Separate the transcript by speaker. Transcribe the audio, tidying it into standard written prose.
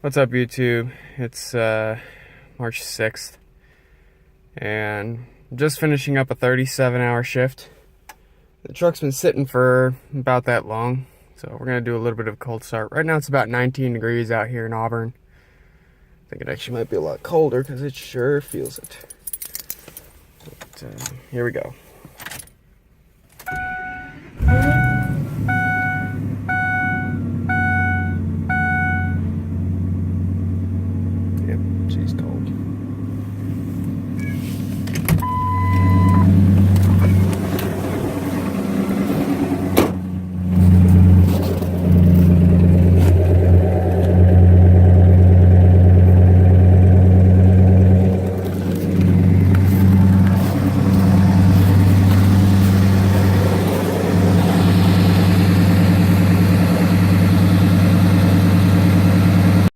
Speaker 1: What's up, YouTube? It's March 6th, and I'm just finishing up a 37-hour shift. The truck's been sitting for about that long, so we're gonna do a little bit of a cold start. Right now it's about 19 degrees out here in Auburn. I think it actually might be a lot colder because it sure feels it. But, here we go.